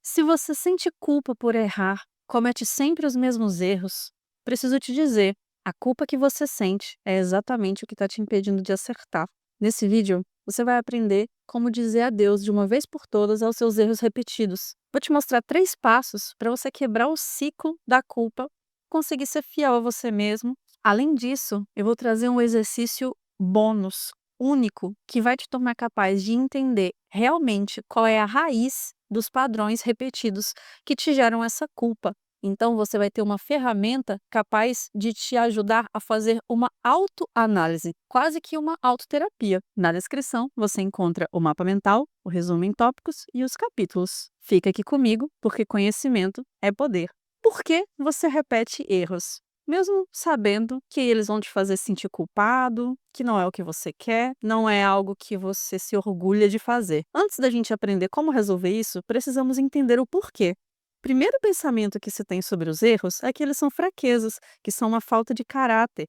Se você sente culpa por errar, comete sempre os mesmos erros, preciso te dizer, a culpa que você sente é exatamente o que está te impedindo de acertar. Nesse vídeo, você vai aprender como dizer adeus de uma vez por todas aos seus erros repetidos. Vou te mostrar 3 passos para você quebrar o ciclo da culpa, conseguir ser fiel a você mesmo. Além disso, eu vou trazer um exercício bônus, único, que vai te tornar capaz de entender realmente qual é a raiz dos padrões repetidos que te geram essa culpa. Então, você vai ter uma ferramenta capaz de te ajudar a fazer uma autoanálise, quase que uma autoterapia. Na descrição, você encontra o mapa mental, o resumo em tópicos e os capítulos. Fica aqui comigo, porque conhecimento é poder. Por que você repete erros? Mesmo sabendo que eles vão te fazer sentir culpado, que não é o que você quer, não é algo que você se orgulha de fazer. Antes da gente aprender como resolver isso, precisamos entender o porquê. Primeiro pensamento que se tem sobre os erros é que eles são fraquezas, que são uma falta de caráter,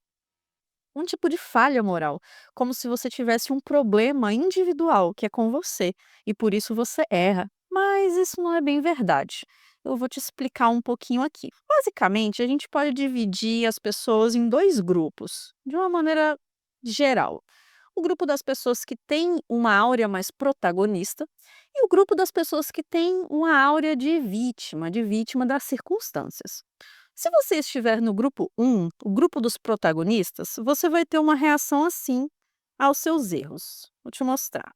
um tipo de falha moral, como se você tivesse um problema individual que é com você e por isso você erra. Mas isso não é bem verdade. Eu vou te explicar um pouquinho aqui. Basicamente, a gente pode dividir as pessoas em 2 grupos, de uma maneira geral. O grupo das pessoas que têm uma áurea mais protagonista e o grupo das pessoas que têm uma áurea de vítima das circunstâncias. Se você estiver no grupo 1, o grupo dos protagonistas, você vai ter uma reação assim aos seus erros. Vou te mostrar.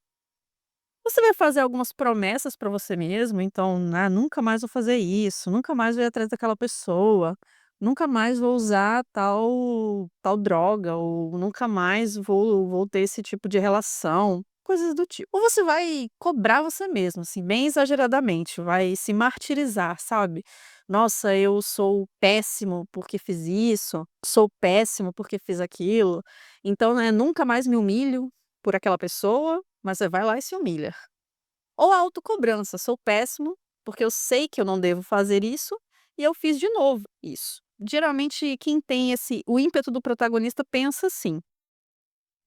Você vai fazer algumas promessas para você mesmo, então, né, nunca mais vou fazer isso, nunca mais vou ir atrás daquela pessoa, nunca mais vou usar tal droga, ou nunca mais vou ter esse tipo de relação, coisas do tipo. Ou você vai cobrar você mesmo, assim, bem exageradamente, vai se martirizar, sabe? Nossa, eu sou péssimo porque fiz isso, sou péssimo porque fiz aquilo, então, né, nunca mais me humilho por aquela pessoa, mas você vai lá e se humilha. Ou a autocobrança, sou péssimo, porque eu sei que eu não devo fazer isso, e eu fiz de novo isso. Geralmente quem tem o ímpeto do protagonista pensa assim.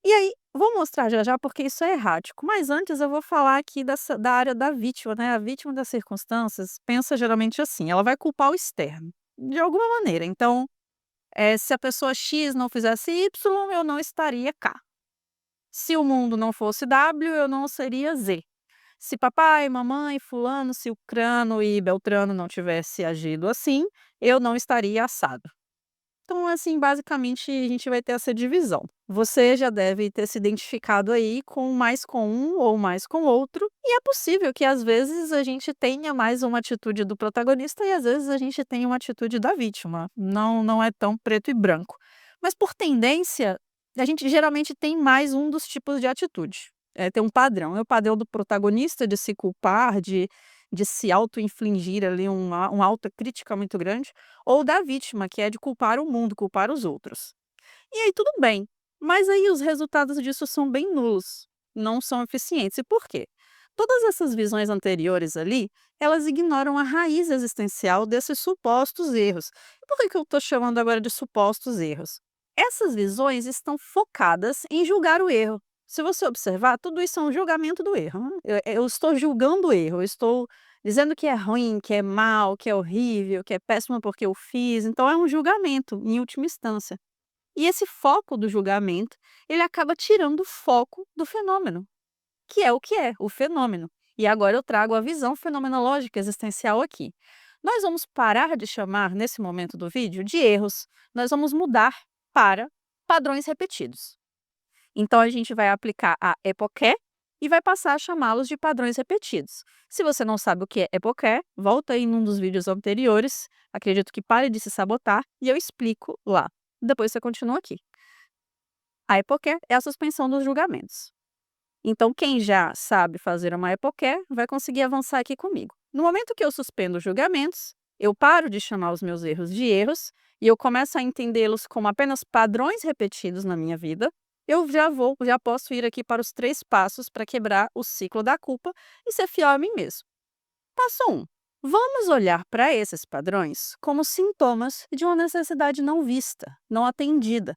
E aí, vou mostrar já já porque isso é errático, mas antes eu vou falar aqui da área da vítima, né, a vítima das circunstâncias pensa geralmente assim, ela vai culpar o externo, de alguma maneira, então, se a pessoa X não fizesse Y, eu não estaria K. Se o mundo não fosse W, eu não seria Z. Se papai, mamãe, fulano, cicrano e beltrano não tivesse agido assim, eu não estaria assado. Então, assim, basicamente, a gente vai ter essa divisão. Você já deve ter se identificado aí com um ou mais com outro, e é possível que às vezes a gente tenha mais uma atitude do protagonista e às vezes a gente tenha uma atitude da vítima. Não é tão preto e branco. Mas por tendência, a gente geralmente tem mais um dos tipos de atitude. Tem um padrão. É o padrão do protagonista de se culpar, de se auto-infligir ali uma autocrítica muito grande, ou da vítima, que é de culpar o mundo, culpar os outros. E aí tudo bem, mas aí os resultados disso são bem nulos, não são eficientes. E por quê? Todas essas visões anteriores ali, elas ignoram a raiz existencial desses supostos erros. E por que eu estou chamando agora de supostos erros? Essas visões estão focadas em julgar o erro. Se você observar, tudo isso é um julgamento do erro, né? Eu estou julgando o erro, eu estou dizendo que é ruim, que é mal, que é horrível, que é péssimo porque eu fiz. Então é um julgamento, em última instância. E esse foco do julgamento, ele acaba tirando o foco do fenômeno, que é, o fenômeno. E agora eu trago a visão fenomenológica existencial aqui. Nós vamos parar de chamar, nesse momento do vídeo, de erros. Nós vamos mudar para padrões repetidos. Então a gente vai aplicar a epoqué e vai passar a chamá-los de padrões repetidos. Se você não sabe o que é epoqué, volta aí num dos vídeos anteriores, acredito que pare de se sabotar, e eu explico lá. Depois você continua aqui. A epoqué é a suspensão dos julgamentos. Então quem já sabe fazer uma epoqué vai conseguir avançar aqui comigo. No momento que eu suspendo os julgamentos, eu paro de chamar os meus erros de erros e eu começo a entendê-los como apenas padrões repetidos na minha vida. Eu já posso ir aqui para os 3 passos para quebrar o ciclo da culpa e ser fiel a mim mesmo. Passo 1. Vamos olhar para esses padrões como sintomas de uma necessidade não vista, não atendida.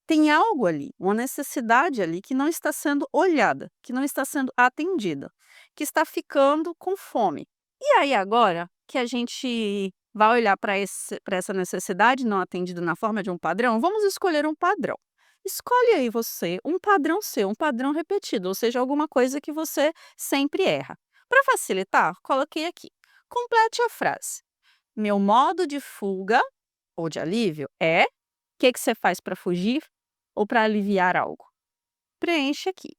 Tem algo ali, uma necessidade ali que não está sendo olhada, que não está sendo atendida, que está ficando com fome. E aí agora que a gente vai olhar para essa necessidade não atendida na forma de um padrão, vamos escolher um padrão. Escolhe aí você um padrão seu, um padrão repetido, ou seja, alguma coisa que você sempre erra. Para facilitar, coloquei aqui. Complete a frase. Meu modo de fuga ou de alívio é. O que você faz para fugir ou para aliviar algo? Preenche aqui.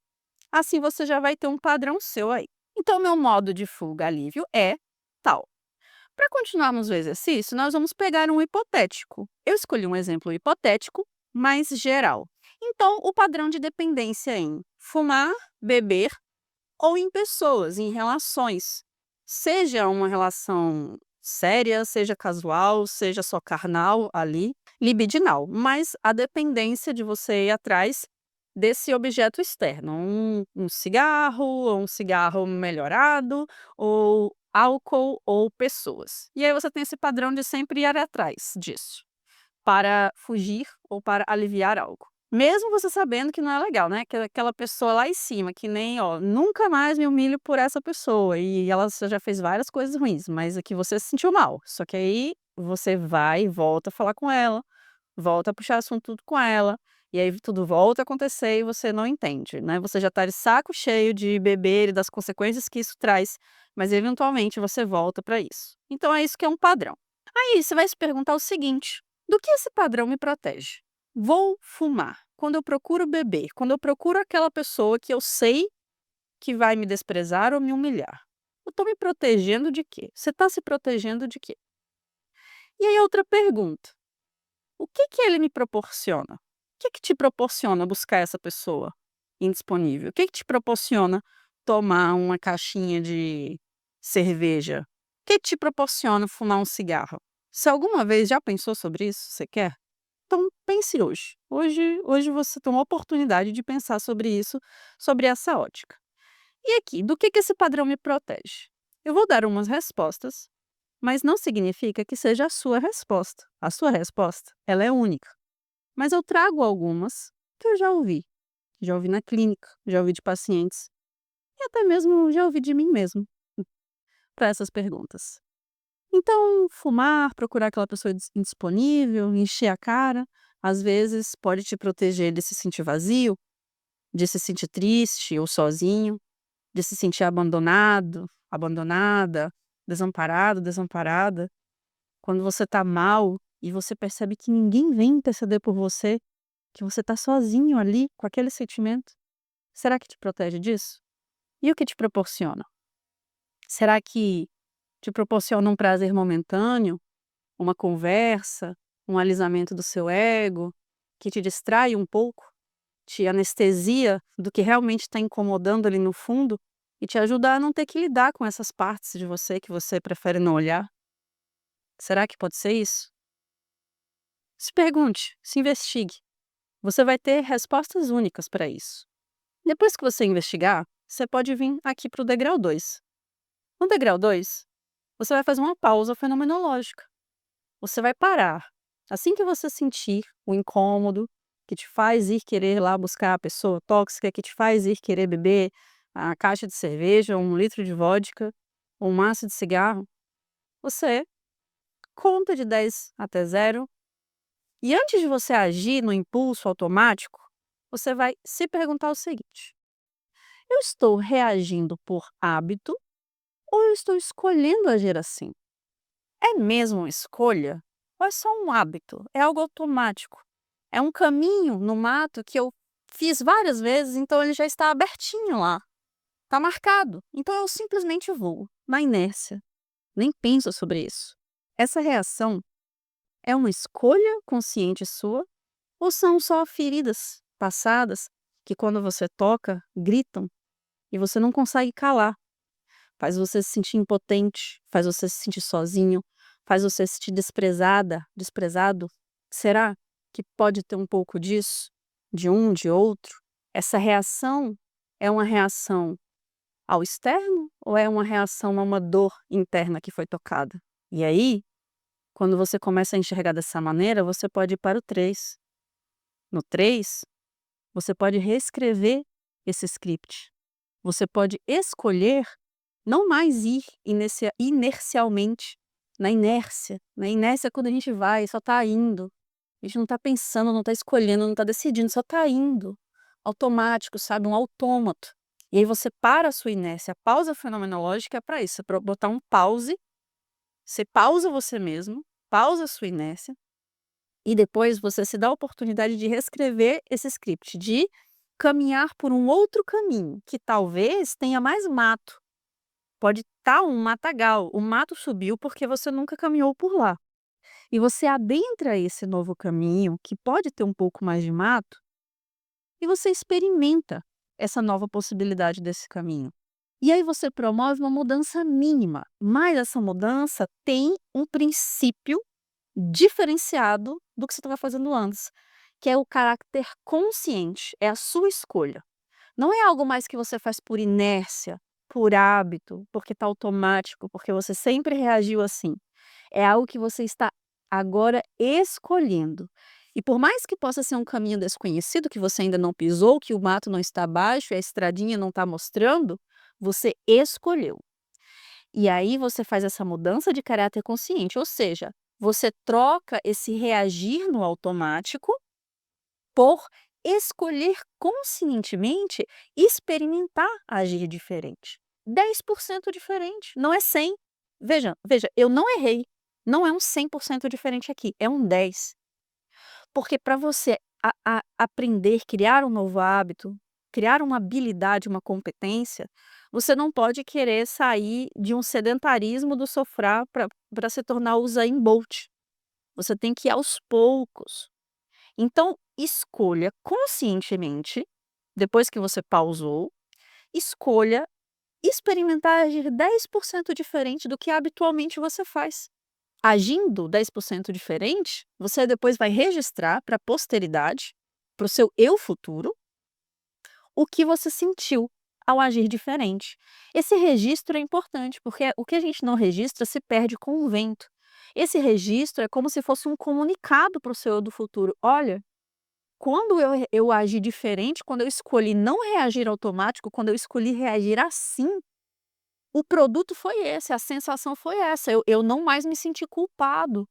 Assim você já vai ter um padrão seu aí. Então, meu modo de fuga, alívio é tal. Para continuarmos o exercício, nós vamos pegar um hipotético. Eu escolhi um exemplo hipotético, mais geral. Então, o padrão de dependência em fumar, beber ou em pessoas, em relações. Seja uma relação séria, seja casual, seja só carnal ali, libidinal, mas a dependência de você ir atrás desse objeto externo, um cigarro, ou um cigarro melhorado, ou álcool, ou pessoas. E aí você tem esse padrão de sempre ir atrás disso, para fugir ou para aliviar algo. Mesmo você sabendo que não é legal, né, que aquela pessoa lá em cima, que nem, ó, nunca mais me humilho por essa pessoa, e ela já fez várias coisas ruins, mas aqui você se sentiu mal. Só que aí você vai e volta a falar com ela, volta a puxar assunto com ela, e aí tudo volta a acontecer e você não entende, né, você já tá de saco cheio de beber e das consequências que isso traz, mas eventualmente você volta para isso. Então é isso que é um padrão. Aí você vai se perguntar o seguinte: do que esse padrão me protege? Vou fumar. Quando eu procuro beber, quando eu procuro aquela pessoa que eu sei que vai me desprezar ou me humilhar. Eu estou me protegendo de quê? Você está se protegendo de quê? E aí outra pergunta: o que que ele me proporciona? O que que te proporciona buscar essa pessoa indisponível? O que que te proporciona tomar uma caixinha de cerveja? O que te proporciona fumar um cigarro? Se alguma vez já pensou sobre isso, você quer? Então pense hoje. Hoje você tem uma oportunidade de pensar sobre isso, sobre essa ótica. E aqui, do que esse padrão me protege? Eu vou dar umas respostas, mas não significa que seja a sua resposta. A sua resposta, ela é única. Mas eu trago algumas que eu já ouvi. Já ouvi na clínica, já ouvi de pacientes e até mesmo já ouvi de mim mesmo para essas perguntas. Então, fumar, procurar aquela pessoa indisponível, encher a cara, às vezes pode te proteger de se sentir vazio, de se sentir triste ou sozinho, de se sentir abandonado, abandonada, desamparado, desamparada. Quando você tá mal e você percebe que ninguém vem interceder por você, que você tá sozinho ali com aquele sentimento, será que te protege disso? E o que te proporciona? Será que te proporciona um prazer momentâneo? Uma conversa, um alisamento do seu ego, que te distrai um pouco, te anestesia do que realmente está incomodando ali no fundo e te ajuda a não ter que lidar com essas partes de você que você prefere não olhar? Será que pode ser isso? Se pergunte, se investigue. Você vai ter respostas únicas para isso. Depois que você investigar, você pode vir aqui para o degrau 2. No degrau 2, você vai fazer uma pausa fenomenológica. Você vai parar. Assim que você sentir o incômodo que te faz ir querer lá buscar a pessoa tóxica, que te faz ir querer beber a caixa de cerveja, 1 litro de vodka, ou um maço de cigarro, você conta de 10 até 0 e antes de você agir no impulso automático, você vai se perguntar o seguinte: eu estou reagindo por hábito ou eu estou escolhendo agir assim? É mesmo uma escolha? Ou é só um hábito? É algo automático? É um caminho no mato que eu fiz várias vezes, então ele já está abertinho lá, está marcado. Então eu simplesmente vou, na inércia, nem penso sobre isso. Essa reação é uma escolha consciente sua ou são só feridas passadas que, quando você toca, gritam e você não consegue calar? Faz você se sentir impotente, faz você se sentir sozinho, faz você se sentir desprezada, desprezado. Será que pode ter um pouco disso? De um, de outro? Essa reação é uma reação ao externo ou é uma reação a uma dor interna que foi tocada? E aí, quando você começa a enxergar dessa maneira, você pode ir para o 3. No 3, você pode reescrever esse script. Você pode escolher Não mais ir inercialmente, na inércia. Na inércia quando a gente vai, só tá indo. A gente não tá pensando, não tá escolhendo, não tá decidindo, só tá indo. Automático, sabe, um autômato. E aí você para a sua inércia. A pausa fenomenológica é para isso, é pra botar um pause, você pausa você mesmo, pausa a sua inércia, e depois você se dá a oportunidade de reescrever esse script, de caminhar por um outro caminho, que talvez tenha mais mato. Pode estar um matagal, o mato subiu porque você nunca caminhou por lá. E você adentra esse novo caminho, que pode ter um pouco mais de mato, e você experimenta essa nova possibilidade desse caminho. E aí você promove uma mudança mínima, mas essa mudança tem um princípio diferenciado do que você estava fazendo antes, que é o caráter consciente, é a sua escolha. Não é algo mais que você faz por inércia, por hábito, porque está automático, porque você sempre reagiu assim. É algo que você está agora escolhendo. E por mais que possa ser um caminho desconhecido, que você ainda não pisou, que o mato não está abaixo e a estradinha não está mostrando, você escolheu. E aí você faz essa mudança de caráter consciente, ou seja, você troca esse reagir no automático por escolher conscientemente experimentar agir diferente. 10% diferente, não é 100. Veja, eu não errei. Não é um 100% diferente aqui, é um 10. Porque para você aprender, criar um novo hábito, criar uma habilidade, uma competência, você não pode querer sair de um sedentarismo do sofá para se tornar o Usain Bolt. Você tem que ir aos poucos. Então, escolha conscientemente, depois que você pausou, escolha experimentar agir 10% diferente do que habitualmente você faz. Agindo 10% diferente, você depois vai registrar para a posteridade, para o seu eu futuro, o que você sentiu ao agir diferente. Esse registro é importante, porque o que a gente não registra se perde com o vento. Esse registro é como se fosse um comunicado para o seu eu do futuro. Olha, quando eu agi diferente, quando eu escolhi não reagir automático, quando eu escolhi reagir assim, o produto foi esse, a sensação foi essa. Eu não mais me senti culpado.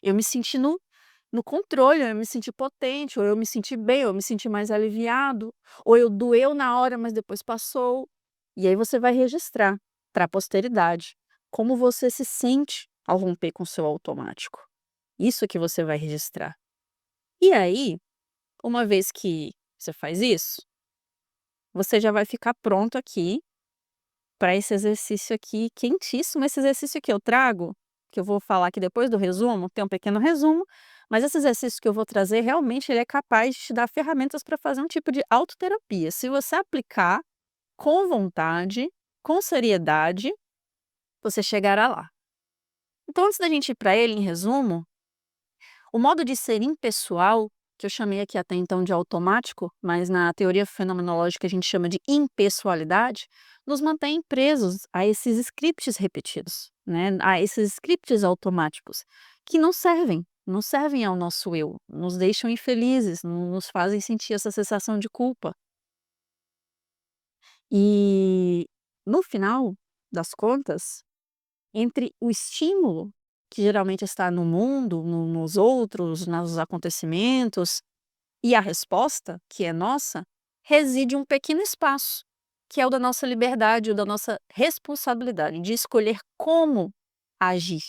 Eu me senti no controle, eu me senti potente, ou eu me senti bem, ou eu me senti mais aliviado, ou eu doeu na hora, mas depois passou. E aí você vai registrar para a posteridade como você se sente ao romper com o seu automático. Isso que você vai registrar. E aí, uma vez que você faz isso, você já vai ficar pronto aqui para esse exercício aqui quentíssimo. Esse exercício que eu trago, que eu vou falar aqui depois do resumo, tem um pequeno resumo, mas esse exercício que eu vou trazer, realmente ele é capaz de te dar ferramentas para fazer um tipo de autoterapia. Se você aplicar com vontade, com seriedade, você chegará lá. Então, antes da gente ir para ele, em resumo, o modo de ser impessoal, que eu chamei aqui até então de automático, mas na teoria fenomenológica a gente chama de impessoalidade, nos mantém presos a esses scripts repetidos, né? A esses scripts automáticos, que não servem ao nosso eu, nos deixam infelizes, nos fazem sentir essa sensação de culpa. E no final das contas, entre o estímulo, que geralmente está no mundo, nos outros, nos acontecimentos, e a resposta, que é nossa, reside um pequeno espaço, que é o da nossa liberdade, o da nossa responsabilidade de escolher como agir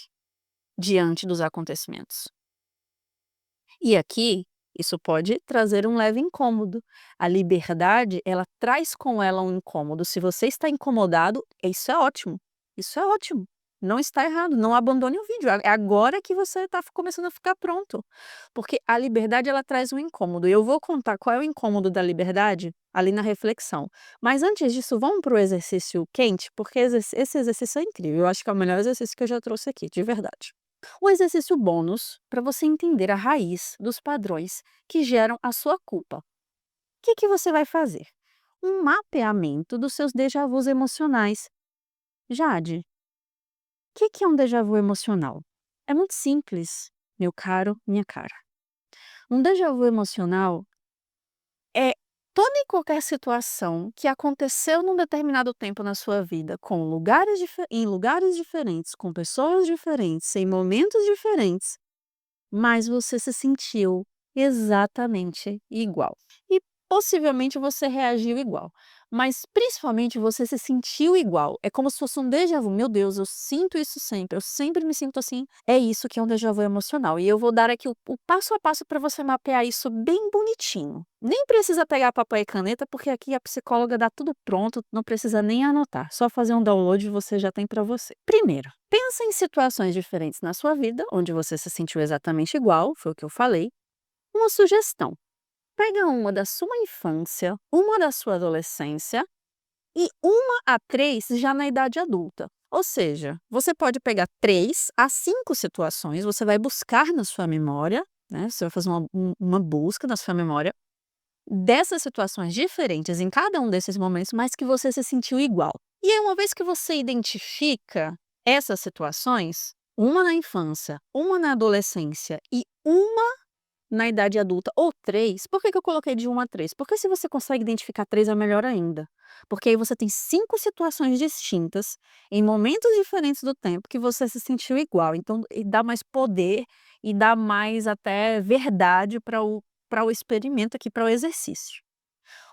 diante dos acontecimentos. E aqui, isso pode trazer um leve incômodo. A liberdade, ela traz com ela um incômodo. Se você está incomodado, isso é ótimo. Isso é ótimo. Não está errado. Não abandone o vídeo. É agora que você está começando a ficar pronto. Porque a liberdade, ela traz um incômodo. E eu vou contar qual é o incômodo da liberdade ali na reflexão. Mas antes disso, vamos para o exercício quente, porque esse exercício é incrível. Eu acho que é o melhor exercício que eu já trouxe aqui, de verdade. O exercício bônus para você entender a raiz dos padrões que geram a sua culpa. O que você vai fazer? Um mapeamento dos seus déjà vus emocionais. Jade, o que é um déjà vu emocional? É muito simples, meu caro, minha cara. Um déjà vu emocional é Toda e qualquer situação que aconteceu num determinado tempo na sua vida, com em lugares diferentes, com pessoas diferentes, em momentos diferentes, mas você se sentiu exatamente igual. E possivelmente você reagiu igual, mas principalmente você se sentiu igual. É como se fosse um déjà vu. Meu Deus, eu sinto isso sempre, eu sempre me sinto assim. É isso que é um déjà vu emocional. E eu vou dar aqui o passo a passo para você mapear isso bem bonitinho. Nem precisa pegar papel e caneta, porque aqui a psicóloga dá tudo pronto, não precisa nem anotar. Só fazer um download e você já tem para você. Primeiro, pensa em situações diferentes na sua vida, onde você se sentiu exatamente igual, foi o que eu falei. Uma sugestão: pega uma da sua infância, uma da sua adolescência e uma a 3 já na idade adulta. Ou seja, você pode pegar 3 a 5 situações, você vai buscar na sua memória, né, você vai fazer uma busca na sua memória dessas situações diferentes em cada um desses momentos, mas que você se sentiu igual. E aí, uma vez que você identifica essas situações, uma na infância, uma na adolescência e uma na idade adulta, ou 3, por que que eu coloquei de 1 a 3? Porque se você consegue identificar 3 é melhor ainda, porque aí você tem 5 situações distintas, em momentos diferentes do tempo, que você se sentiu igual, então e dá mais poder e dá mais até verdade para o experimento aqui, para o exercício.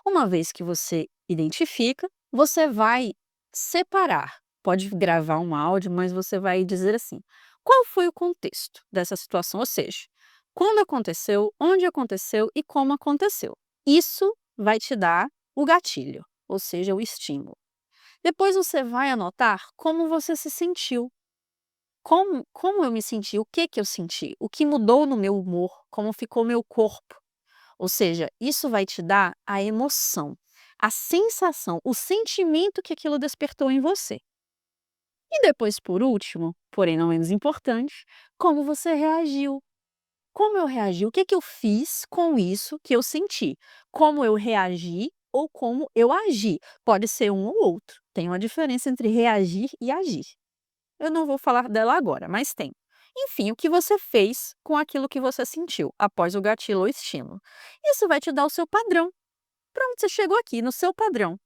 Uma vez que você identifica, você vai separar. Pode gravar um áudio, mas você vai dizer assim: qual foi o contexto dessa situação? Ou seja, quando aconteceu, onde aconteceu e como aconteceu. Isso vai te dar o gatilho, ou seja, o estímulo. Depois você vai anotar como você se sentiu. Como eu me senti, o que eu senti, o que mudou no meu humor, como ficou meu corpo. Ou seja, isso vai te dar a emoção, a sensação, o sentimento que aquilo despertou em você. E depois, por último, porém não menos importante, como você reagiu. Como eu reagi? O que que eu fiz com isso que eu senti? Como eu reagi ou como eu agi? Pode ser um ou outro. Tem uma diferença entre reagir e agir. Eu não vou falar dela agora, mas tem. Enfim, o que você fez com aquilo que você sentiu após o gatilho ou estímulo. Isso vai te dar o seu padrão. Pronto, você chegou aqui no seu padrão,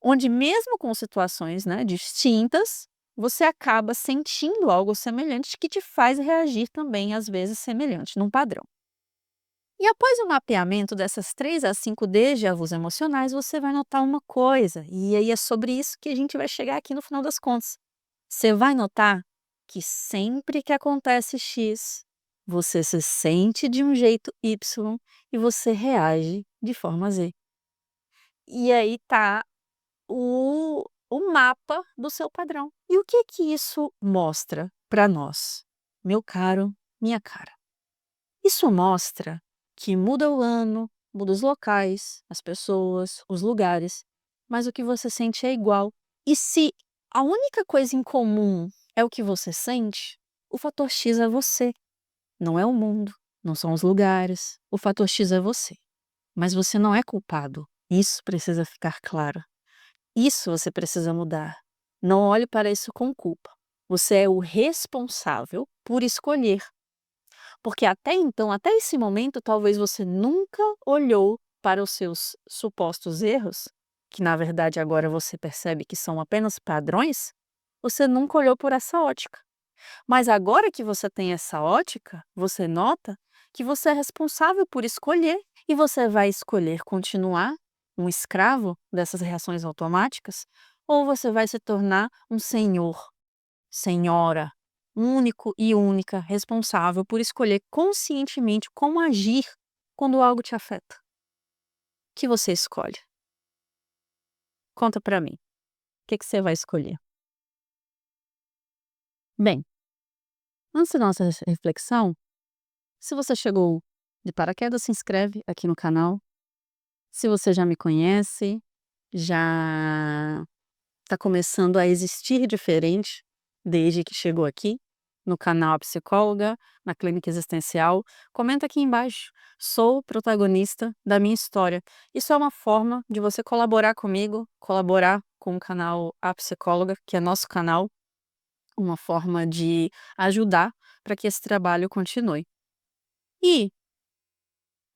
onde mesmo com situações, né, distintas, você acaba sentindo algo semelhante que te faz reagir também, às vezes, semelhante, num padrão. E após o mapeamento dessas 3 a 5 déjà vus emocionais, você vai notar uma coisa, e aí é sobre isso que a gente vai chegar aqui no final das contas. Você vai notar que sempre que acontece X, você se sente de um jeito Y e você reage de forma Z. E aí tá o mapa do seu padrão. E o que que isso mostra para nós? Meu caro, minha cara. Isso mostra que muda o ano, muda os locais, as pessoas, os lugares, mas o que você sente é igual. E se a única coisa em comum é o que você sente, o fator X é você, não é o mundo, não são os lugares. O fator X é você. Mas você não é culpado. Isso precisa ficar claro. Isso você precisa mudar. Não olhe para isso com culpa. Você é o responsável por escolher. Porque até então, até esse momento, talvez você nunca olhou para os seus supostos erros, que na verdade agora você percebe que são apenas padrões, você nunca olhou por essa ótica. Mas agora que você tem essa ótica, você nota que você é responsável por escolher e você vai escolher continuar um escravo dessas reações automáticas ou você vai se tornar um senhor, senhora, único e única responsável por escolher conscientemente como agir quando algo te afeta. O que você escolhe? Conta pra mim. O que que você vai escolher? Bem, antes da nossa reflexão, se você chegou de paraquedas, se inscreve aqui no canal. Se você já me conhece, já está começando a existir diferente desde que chegou aqui no canal A Psicóloga, na Clínica Existencial, comenta aqui embaixo. Sou protagonista da minha história. Isso é uma forma de você colaborar comigo, colaborar com o canal A Psicóloga, que é nosso canal, uma forma de ajudar para que esse trabalho continue. E,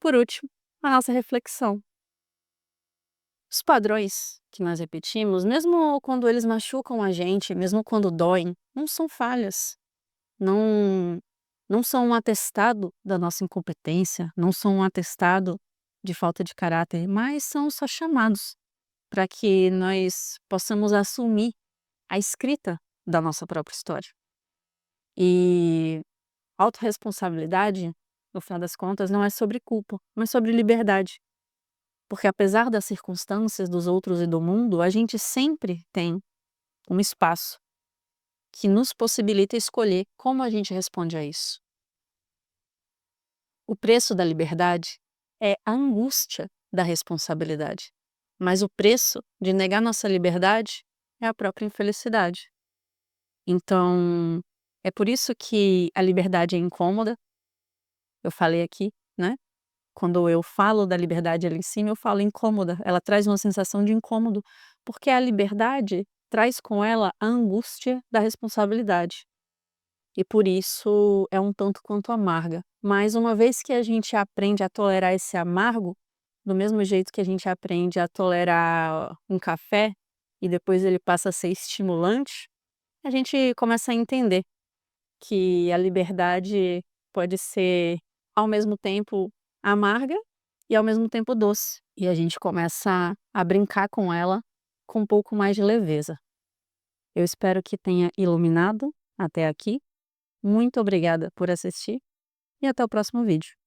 por último, a nossa reflexão. Os padrões que nós repetimos, mesmo quando eles machucam a gente, mesmo quando doem, não são falhas, não não são um atestado da nossa incompetência, não são um atestado de falta de caráter, mas são só chamados para que nós possamos assumir a escrita da nossa própria história. E autorresponsabilidade, no final das contas, não é sobre culpa, mas sobre liberdade. Porque apesar das circunstâncias dos outros e do mundo, a gente sempre tem um espaço que nos possibilita escolher como a gente responde a isso. O preço da liberdade é a angústia da responsabilidade, mas o preço de negar nossa liberdade é a própria infelicidade. Então, é por isso que a liberdade é incômoda, eu falei aqui, né? Quando eu falo da liberdade ali em cima, eu falo incômoda, ela traz uma sensação de incômodo, porque a liberdade traz com ela a angústia da responsabilidade. E por isso é um tanto quanto amarga. Mas uma vez que a gente aprende a tolerar esse amargo, do mesmo jeito que a gente aprende a tolerar um café e depois ele passa a ser estimulante, a gente começa a entender que a liberdade pode ser, ao mesmo tempo, amarga e ao mesmo tempo doce. E a gente começa a brincar com ela com um pouco mais de leveza. Eu espero que tenha iluminado até aqui. Muito obrigada por assistir e até o próximo vídeo.